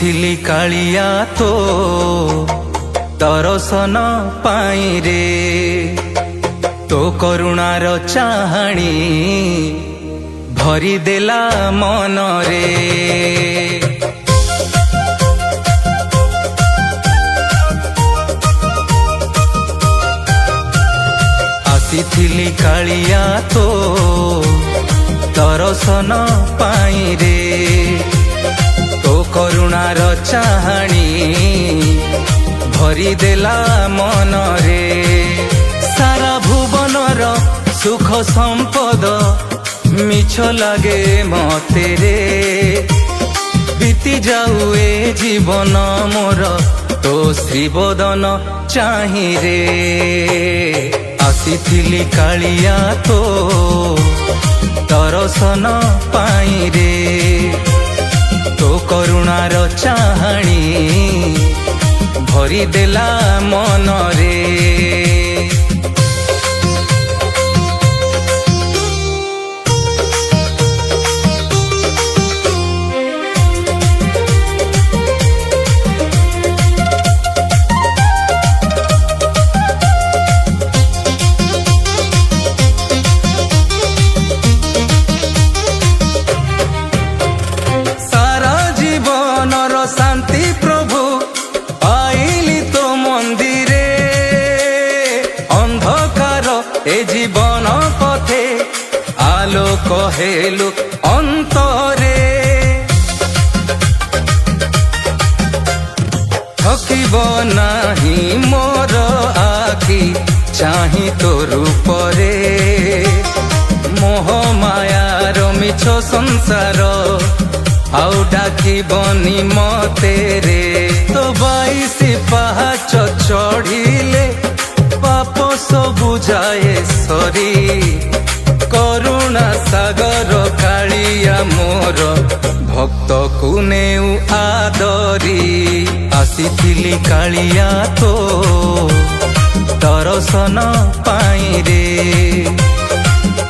ଆସିଥିଲି କାଳିଆ ତୋ ଦର୍ଶନ ପାଇଁ ରେ, ତୋ କରୁଣାର ଚାହାଣୀ ଭରିଦେଲା ମନରେ। ଆସିଥିଲି କାଳିଆ ତୋ ଦର୍ଶନ ପାଇଁ ରେ, ତୋ କରୁଣାର ଚାହାଣୀ ଭରିଦେଲା ମନରେ। ସାରା ଭୁବନର ସୁଖ ସମ୍ପଦ ମିଛ ଲାଗେ ମତେ ରେ, ବିତି ଯାଉ ଏ ଜୀବନ ମୋର ତୋ ଶ୍ରୀବଦନ ଚାହିଁ ରେ। ଆସିଥିଲି କାଳିଆ ତୋ ଦର୍ଶନ ପାଇଁ ରେ, ତୋ କରୁଣାର ଚାହାଣୀ ଭରିଦେଲା ମନରେ। ଶାନ୍ତି ପ୍ରଭୁ ପାଇଲି ତୋ ମନ୍ଦିରେ, ଅନ୍ଧକାର ଏ ଜୀବନ ପଥେ ଆଲୋକ ହେଲୁ ଅନ୍ତରେ। ଠକିବ ନାହିଁ ମୋର ଆଖି ଚାହିଁ ତୋ ରୂପରେ, ମୋହ ମାୟାର ମିଛ ସଂସାର ଆଉ ଡାକିବନି ମତେ ରେ। ତୋ 22 ପାହାଚ ଚଢିଲେ ପାପ ସବୁ ଯାଏ ସରି, କରୁଣା ସାଗର କାଳିଆ ମୋର ଭକ୍ତକୁ ନେଉ ଆଦରି। ଆସିଥିଲି କାଳିଆ ତୋ ଦର୍ଶନ ପାଇଁ ରେ,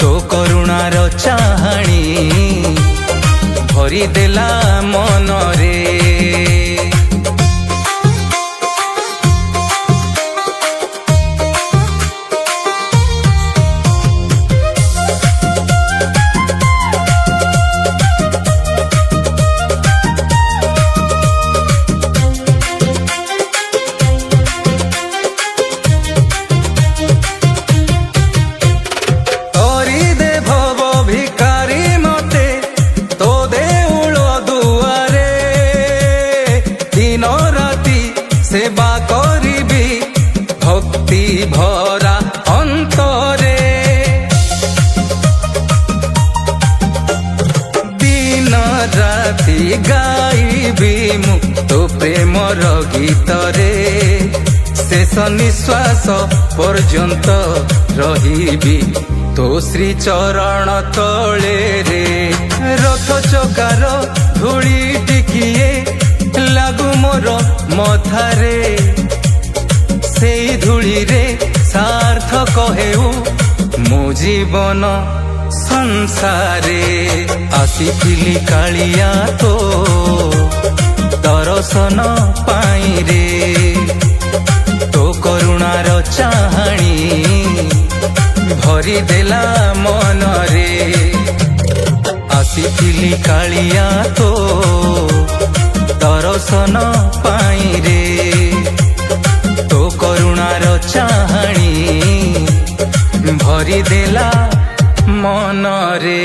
ତୋ କରୁଣାର ଚାହାଣୀ ଭରିଦେଲା ମନରେ। সেবা করিবি ভক্তি ভরা অন্তরে, দিন রাতি গাইবি মু তো প্রেমর গীতরে, শেষ নিঃশ্বাস পর্যন্ত রহিবি তো শ্রী চরণ তলে রে। রথ চকার ধূলি টিকিয়ে লাগু মোর মথারে, সেই ধূলিরে সার্থক হেউ মো জীবন সংসারে। আসিଥିଲି কাଳିଆ ତୋ দর্শন ପାଇଁ ରେ, ତୋ କରୁଣାର ଚାହାଣୀ ଭରିଦେଲା ମନରେ। ଆସିଥିଲି କାଳିଆ ତୋ ଦର୍ଶନ ପାଇଁ ରେ, ତୋ କରୁଣାର ଚାହାଣୀ ଭରିଦେଲା ମନରେ।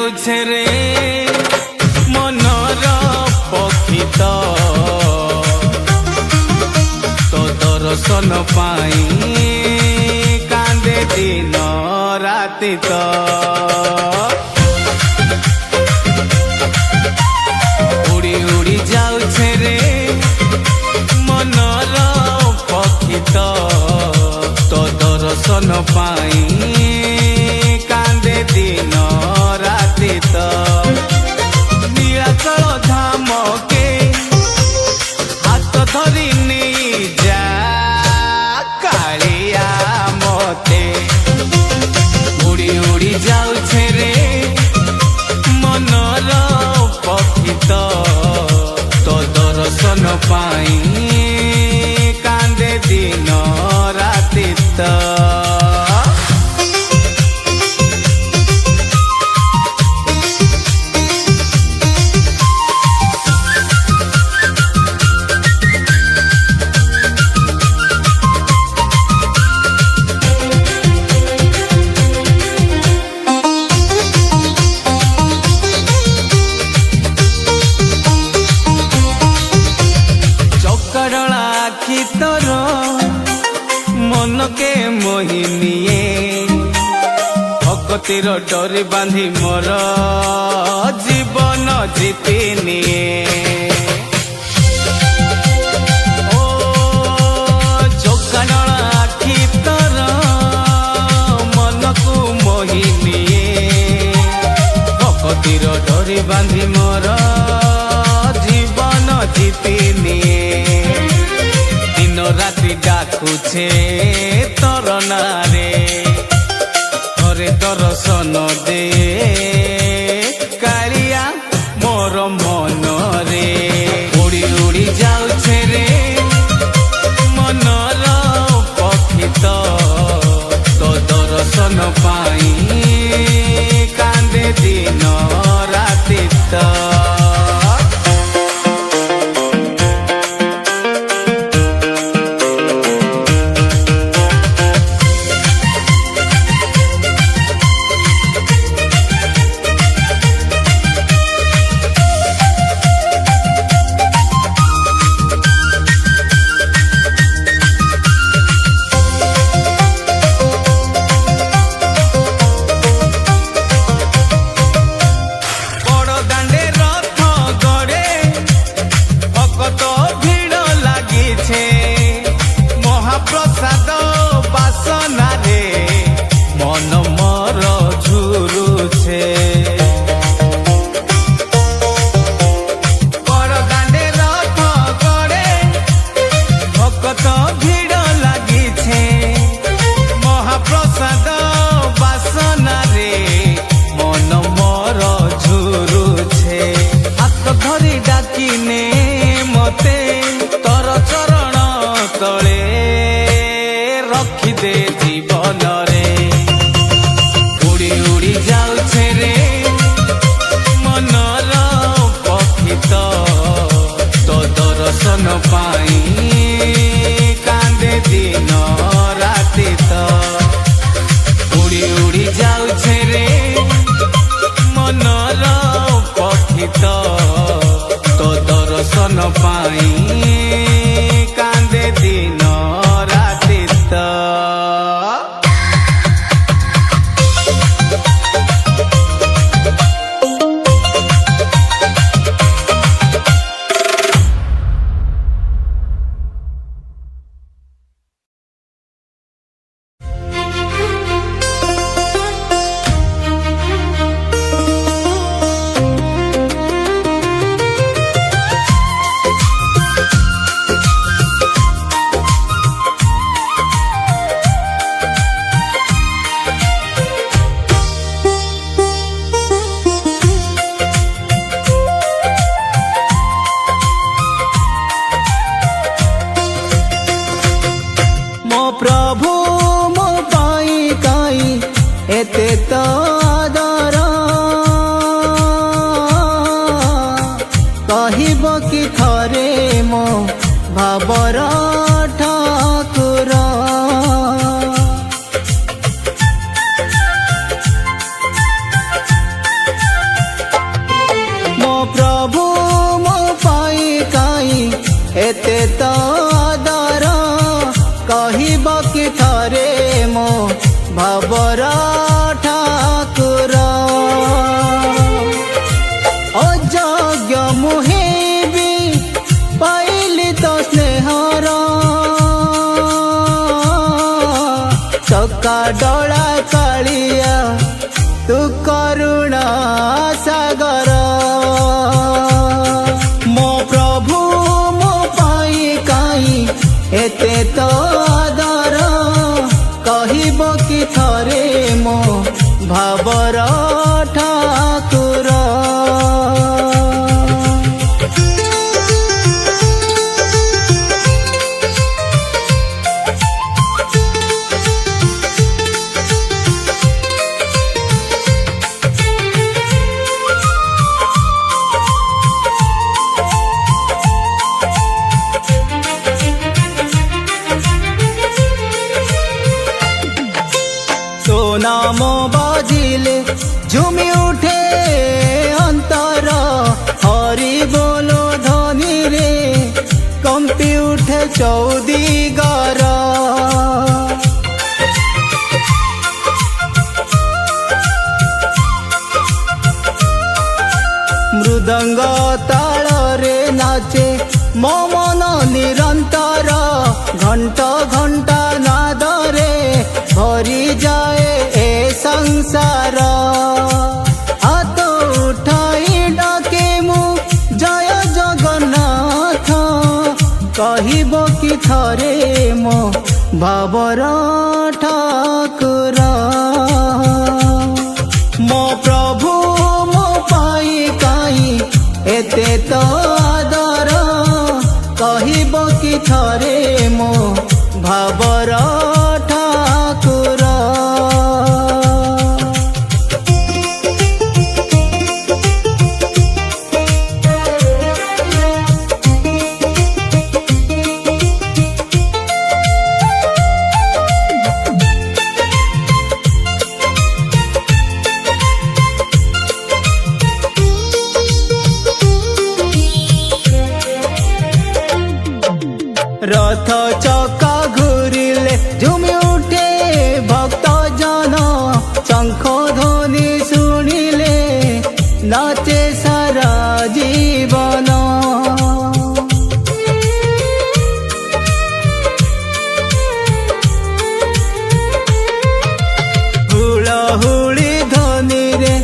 ଯାଉଛେ ରେ ମନର ପକ୍ଷୀ ତ ତୋ ଦର୍ଶନ ପାଇଁ କାନ୍ଦେ ଦିନ ରାତି ତ ଉଡ଼ି ଉଡ଼ି ଯାଉଛେ ରେ ମନର ପକ୍ଷୀ ତ ତୋ ଦର୍ଶନ ପାଇଁ କାନ୍ଦେ ଦିନ ରାତି ତ ନୀଳାଚଳ ଧାମକେ ହାତ ଧରି ନେଇ ଯା କାଳିଆ ମତେ ଉଡ଼ି ଉଡ଼ି ଯାଉଛେ ରେ ମନର ପକ୍ଷୀ ତ ତୋ ଦର୍ଶନ ପାଇଁ କାନ୍ଦେ ଦିନ ରାତି ତ ଆଖି ତୋର ମନକେ ମୋହିନିଏ ଭକତିର ଡୋରି ବାନ୍ଧି ମୋର ଜୀବନ ଜିତି ନିଏ ଓ ଚୋକାଡଳ ଆଖି ତୋର ମନକୁ ମୋହିନିଏ ଭକତିର ଡୋରି ବାନ୍ଧି ମୋର ଜୀବନ ଜିତି ନିଏ ଦିନ ରାତି ଡାକୁଛେ ତୋର ନାରେ ଥରେ ଦର୍ଶନ ଦେ କାଳିଆ ମୋର ମନରେ ଉଡ଼ି ଉଡ଼ି ଯାଉଛେ ରେ ମନର ପକ୍ଷୀ ତ ତୋ ଦର୍ଶନ ପାଇଁ କାନ୍ଦେ ଦିନ ରାତି ତ ମହାପ୍ରସାଦ ବାସନାରେ ମନ ମୋର ଝୁରୁଛେ ବଡ଼ଦାଣ୍ଡେ ରଥ ଗଡ଼େ ଭକତ ଭିଡ଼ ଲାଗିଛେ ମହାପ୍ରସାଦ ବାସନାରେ ମନ ମୋର ଝୁରୁଛେ ହାତ ଧରି ଡାକିନେ ମତେ ତୋର ଚରଣ ତଳେ ରଖିଦେ ଜୀବନରେ ଉଡ଼ି ଉଡ଼ି ଯାଉଛେ ରେ ମନର ପକ୍ଷୀ ତ ତୋ ଦର୍ଶନ ପାଇଁ କାନ୍ଦେ ଦିନ ରାତି ତ ଉଡ଼ି ଉଡ଼ି ଯାଉଛେ ରେ ମନର ପକ୍ଷୀ ତ ତୋ ଦର୍ଶନ ପାଇଁ କାନ୍ଦେ ଦିନ ରାତି ତ ଭାବର ଠାକୁର। ଅଯୋଗ୍ୟ ମୁଁ ହେବି ପାଇଲି ତ ସ୍ନେହର, ଚକା ଡଳା କାଳିଆ ତୁ କରୁଣା ସାଗର। ମୋ ପ୍ରଭୁ ମୋ ପାଇଁ କାହିଁ ଏତେ ତ ଆଦର, କହିବ କି ଥରେ ମୋ ଭାବର ଠାକୁର। तो नाम बाजिले झुमी उठे अंतर, हरि बोलो ध्वनि रे कंपी उठे चौदिगर। मृदंग ताल रे नाचे मो मन निरंतर, घंट घंटा नाद रे भरी जाए ए संसार। हाथ उठाई डाके मु जय जगन्नाथ, कहिब कि थरे मो भावर ठाकुर। मो प्रभु मो पाई काई एते तो आदर, कहिब कि थरे मो भावर ठाकुर। रथ चका घूरिले झुमी उठे भक्त जन, शंख ध्वनि शुणिले नाचे सारा जीवन। हुलहुली ध्वनि रे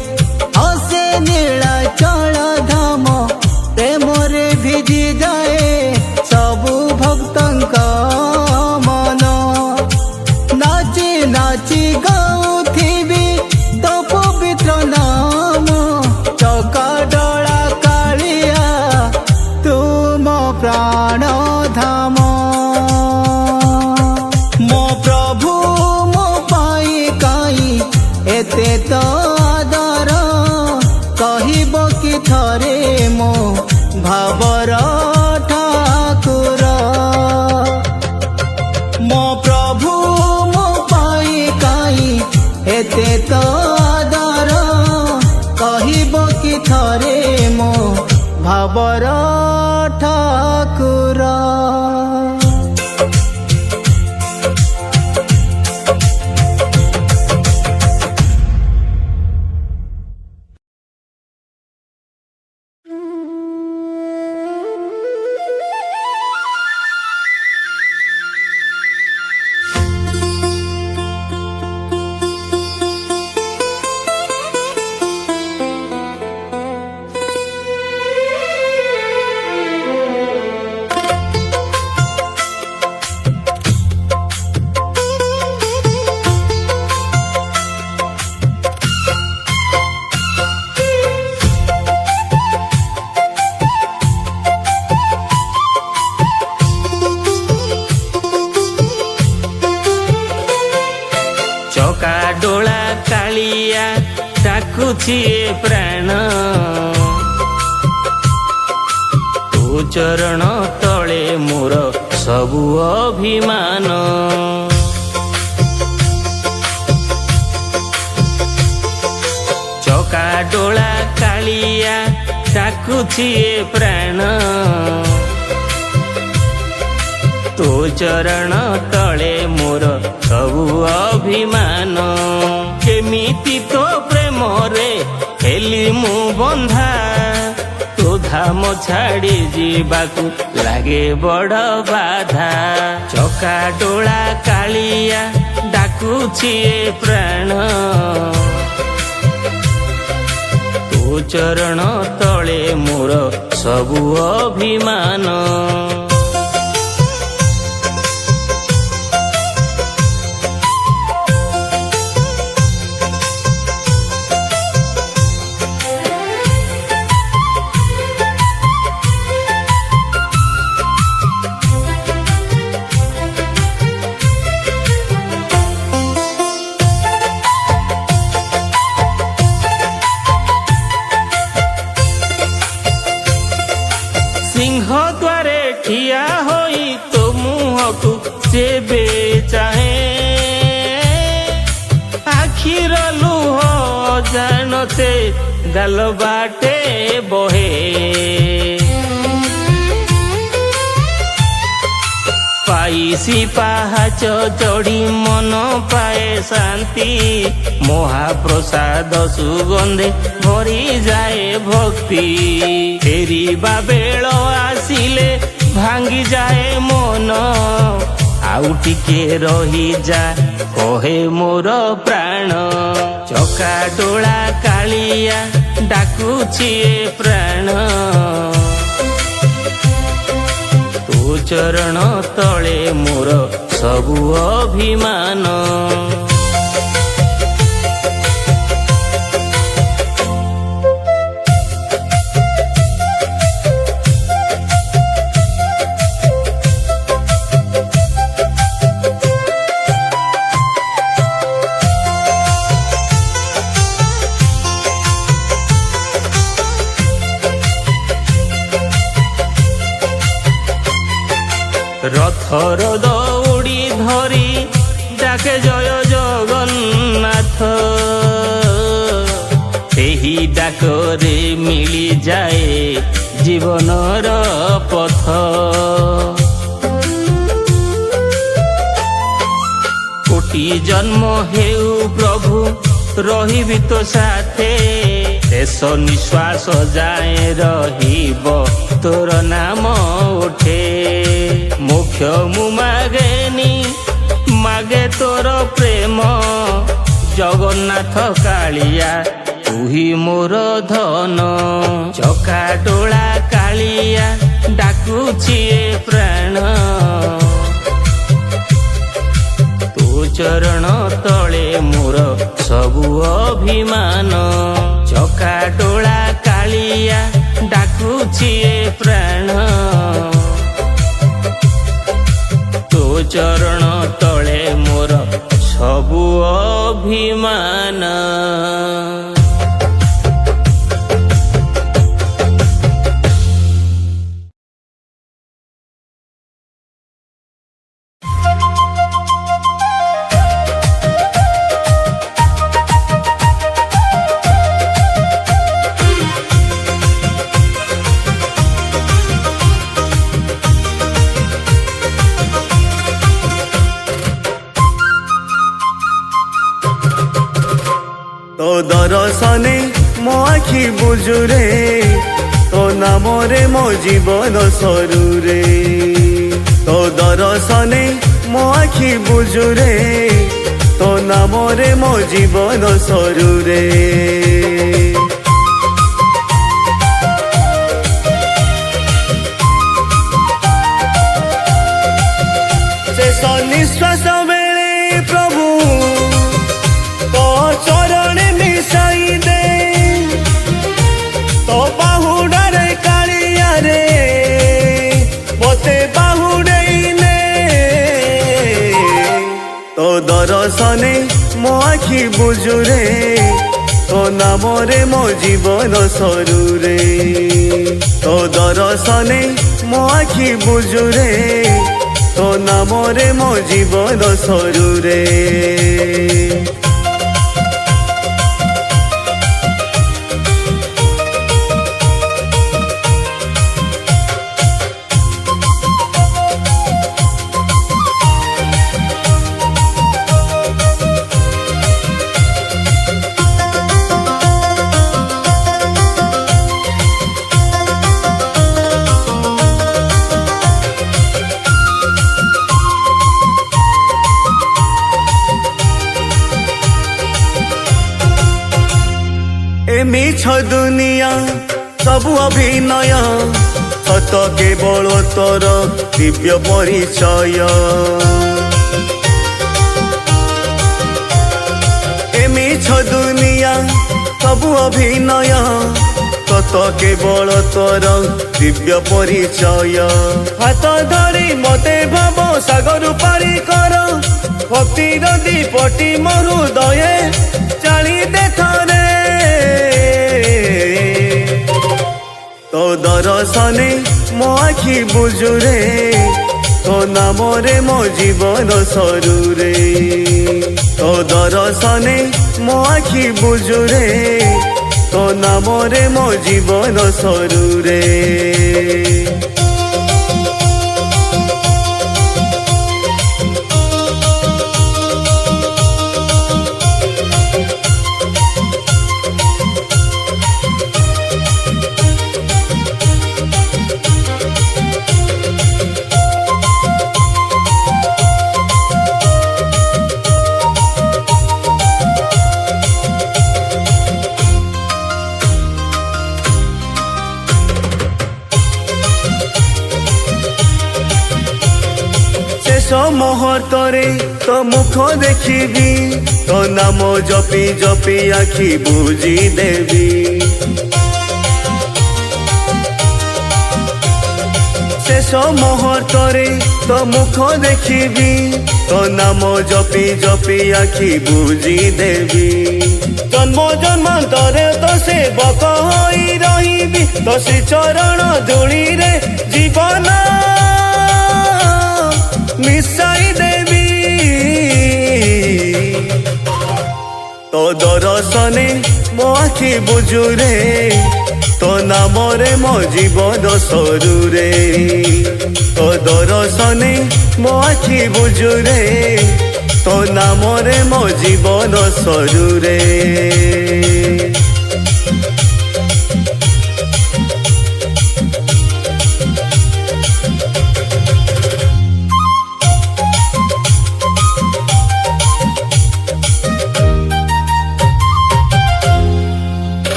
हसे नीलाचल धाम, प्रेम रे भिजी जाए सबु भक्तंक मन। नाची नाची गाउथिबी तो पवित्र नाम, चका डोला कालिया तुम प्राण धाम। मो प्रभु मो पाई काई एते तो आदर, कहिब कि थरे मो भावर ठाकुर। मो प्रभु मो पाई काई एते तो आदर, कहिब कि थरे मो भावर ठाकुर। ଚକା ଡୋଳା କାଳିଆ ଡାକୁଛି ଏ ପ୍ରାଣ, ତୋ ଚରଣ ତଳେ ମୋର ସବୁ ଅଭିମାନ। ଚକା ଡୋଳା କାଳିଆ ଡାକୁଛି ଏ ପ୍ରାଣ, ତୋ ଚରଣ ତଳେ ମୋର ସବୁ ଅଭିମାନ। କେମିତି ତୋ ପ୍ରେମରେ ହେଲି ମୁଁ ବନ୍ଧା। ତୋ ଧାମ ଛାଡ଼ି ଯିବାକୁ ଲାଗେ ବଡ଼ ବାଧା। ଚକା ଡୋଳା କାଳିଆ ଡାକୁଛି ଏ ପ୍ରାଣ, ତୋ ଚରଣ ତଳେ ମୋର ସବୁ ଅଭିମାନ। ସିଂହ ଦ୍ୱାରେ ଠିଆ ହୋଇ ତୋ ମୁହଁକୁ ଯେବେ ଚାହେଁ, ଆଖିର ଲୁହ ଜାଣତେ ଗାଲ ବାଟେ ବହେ। ପାଇସି ପାହାଚ ଚଢ଼ି ମନ ପାଏ ଶାନ୍ତି, ମହାପ୍ରସାଦ ସୁଗନ୍ଧେ ଭରି ଯାଏ ଭକ୍ତି। ଫେରିବା ବେଳ ଆସିଲେ ଭାଙ୍ଗି ଯାଏ ମନ, ଆଉ ଟିକେ ରହିଯା କହେ ମୋର ପ୍ରାଣ। ଚକା ଡୋଳା କାଳିଆ ଡାକୁଛି ଏ ପ୍ରାଣ, ତୋ ଚରଣ ତଳେ ମୋର ସବୁ ଅଭିମାନ। ରଥର ଦଉଡ଼ି ଧରି ଡାକେ ଜୟ ଜଗନ୍ନାଥ, ସେହି ଡାକରେ ମିଳିଯାଏ ଜୀବନର ପଥ। କୋଟି ଜନ୍ମ ହେଉ ପ୍ରଭୁ ରହିବି ତୋ ସାଥେ, ଶେଷ ନିଶ୍ୱାସ ଯାଏ ରହିବ ତୋର ନାମ ଉଠେ। ମୋକ୍ଷ ମୁଁ ମାଗେନି ମାଗେ ତୋର ପ୍ରେମ, ଜଗନ୍ନାଥ କାଳିଆ ତୁହି ମୋର ଧନ। ଚକା ଡୋଳା କାଳିଆ ଡାକୁଛି ଏ ପ୍ରାଣ, ତୋ ଚରଣ ତଳେ ମୋର ସବୁ ଅଭିମାନ। ଚକା ଡୋଳା କାଳିଆ ଡାକୁଛି ଏ ପ୍ରାଣ, ତୋ ଚରଣ ତଳେ ମୋର ସବୁ ଅଭିମାନ। তো দর্শনে মো আখি বুঝুরে, তো নামরে মো জীবন সরুরে। তো দর্শনে মো আখি বুঝুরে, তো নামরে মো জীবন সরুরে। শেষ নিঃশ্বাস বেড়ে প্রভু তো চরণে মিশাই দে, তো বাহুডারে কালিয়ারে মতে বাহুডেই নে। তো দর্শনে মো আখি বুঝুরে, তো নামরে মো জীবন সরুরে। তো দর্শনে মো আখি বুঝুরে, তো নামরে মো জীবন সরুরে। ଏ ମିଛ ଦୁନିଆ ସବୁ ଅଭିନୟ ସତ କେବଳ ତୋର ଦିବ୍ୟ ପରିଚୟ ଏ ମିଛ ଦୁନିଆ ସବୁ ଅଭିନୟ ସତ କେବଳ ତୋର ଦିବ୍ୟ ପରିଚୟ ହାତ ଧରି ମତେ ଭାବ ସାଗରୁ ପାରି କର ଭକ୍ତିର ଦୀପଟି ମୋ ହୃଦୟେ ଚାଳି ଦେ ଥରେ ତୋ ଦର୍ଶନେ ମୋ ଆଖି ବୁଜୁରେ ତୋ ନାମରେ ମୋ ଜୀବନ ସରୁରେ ତୋ ଦର୍ଶନେ ମୋ ଆଖି ବୁଜୁରେ ତୋ ନାମରେ ମୋ ଜୀବନ ସରୁରେ ମୁହୂର୍ତ୍ତରେ ତୋ ମୁଖ ଦେଖିବି ତୋ ନାମ ଜପି ଜପି ଆଖି ବୁଜି ଦେବି ଶେଷ ମୁହୂର୍ତ୍ତରେ ତୋ ମୁଖ ଦେଖିବି ତୋ ନାମ ଜପି ଜପି ଆଖି ବୁଜି ଦେବି ଜନ୍ମ ଜନ୍ମାନ୍ତରେ ତୋ ସେବକ ହୋଇ ରହିବି ତୋ ଶ୍ରୀ ଚରଣ ଧୂଳିରେ ଜୀବନ ମିଶାଇ ଦେବି ତୋ ଦର୍ଶନେ ମୋ ଆଖି ବୁଜୁରେ ତୋ ନାମରେ ମୋ ଜୀବନ ସରୁରେ ତୋ ଦର୍ଶନେ ମୋ ଆଖି ବୁଜୁରେ ତୋ ନାମରେ ମୋ ଜୀବନ ସରୁରେ